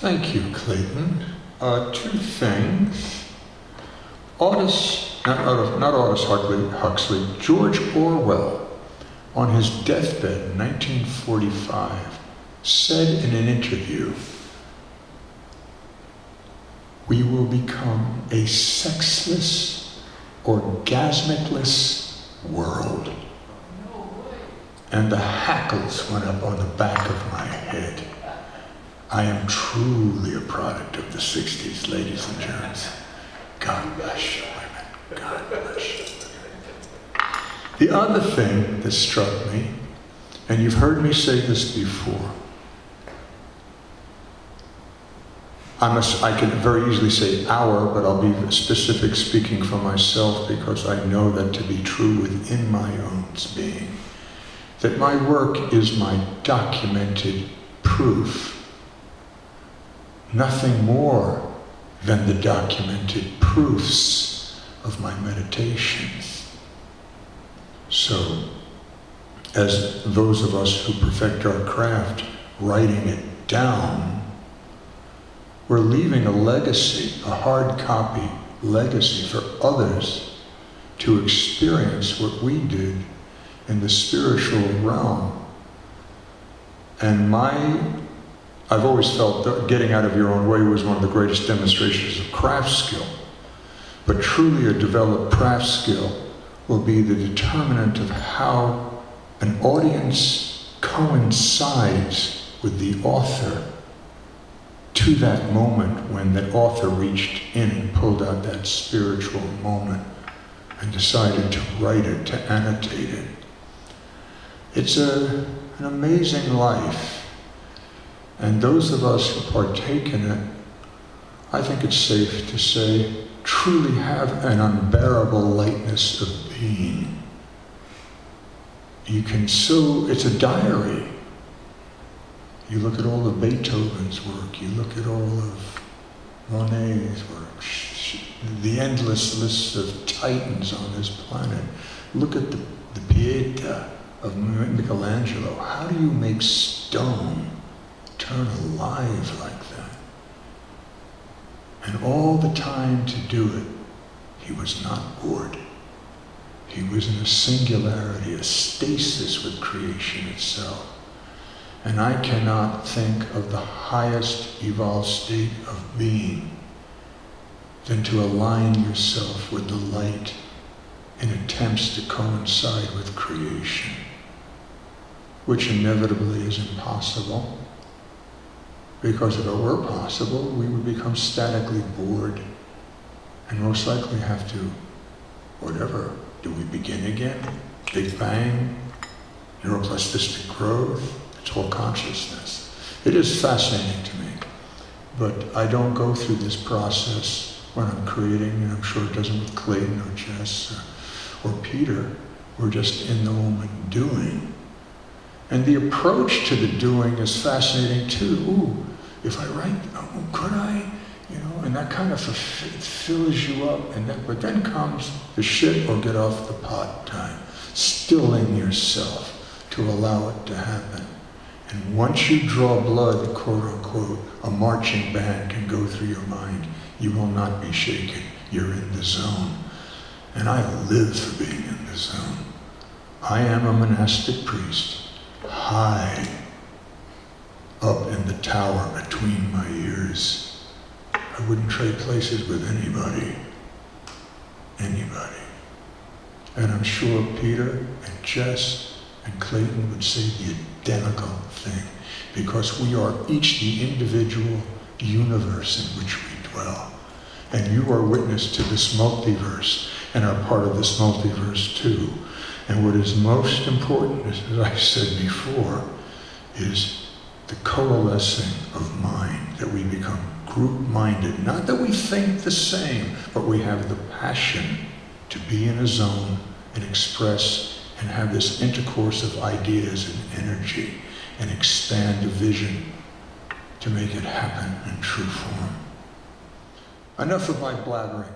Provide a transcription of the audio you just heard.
Thank you, Clayton. Two things. Not Aldous Huxley, George Orwell, on his deathbed in 1945, said in an interview, "We will become a sexless, orgasmicless world." And the hackles went up on the back of my head. I am truly a product of the 60s, ladies and gents. God bless you, women. God bless you. The other thing that struck me, and you've heard me say this before, I can very easily say our, but I'll be specific speaking for myself because I know that to be true within my own being, that my work is my documented proof. Nothing more than the documented proofs of my meditations. So, as those of us who perfect our craft, writing it down, we're leaving a legacy, a hard copy legacy for others to experience what we did in the spiritual realm. And I've always felt that getting out of your own way was one of the greatest demonstrations of craft skill. But truly a developed craft skill will be the determinant of how an audience coincides with the author to that moment when that author reached in and pulled out that spiritual moment and decided to write it, to annotate it. It's an amazing life. And those of us who partake in it, I think it's safe to say, truly have an unbearable lightness of being. It's a diary. You look at all of Beethoven's work, you look at all of Monet's work, the endless lists of titans on this planet. Look at the Pietà of Michelangelo. How do you make stone turn alive like that? And all the time to do it, he was not bored. He was in a singularity, a stasis with creation itself. And I cannot think of the highest evolved state of being than to align yourself with the light in attempts to coincide with creation, which inevitably is impossible. Because if it were possible, we would become statically bored and most likely have to, whatever, do we begin again? Big Bang? Neuroplasticity growth? It's all consciousness. It is fascinating to me, but I don't go through this process when I'm creating, and I'm sure it doesn't with Clayton or Jess or Peter. We're just in the moment doing. And the approach to the doing is fascinating too. Ooh, if I write, could I? And that kind of fills you up. But then comes the shit or get off the pot time. Stilling yourself to allow it to happen. And once you draw blood, quote unquote, a marching band can go through your mind. You will not be shaken. You're in the zone. And I live for being in the zone. I am a monastic priest, high up in the tower between my ears. I wouldn't trade places with anybody. Anybody. And I'm sure Peter and Jess and Clayton would say the identical thing, because we are each the individual universe in which we dwell. And you are witness to this multiverse and are part of this multiverse too. And what is most important, as I said before, is the coalescing of mind, that we become group-minded. Not that we think the same, but we have the passion to be in a zone and express and have this intercourse of ideas and energy and expand a vision to make it happen in true form. Enough of my blabbering.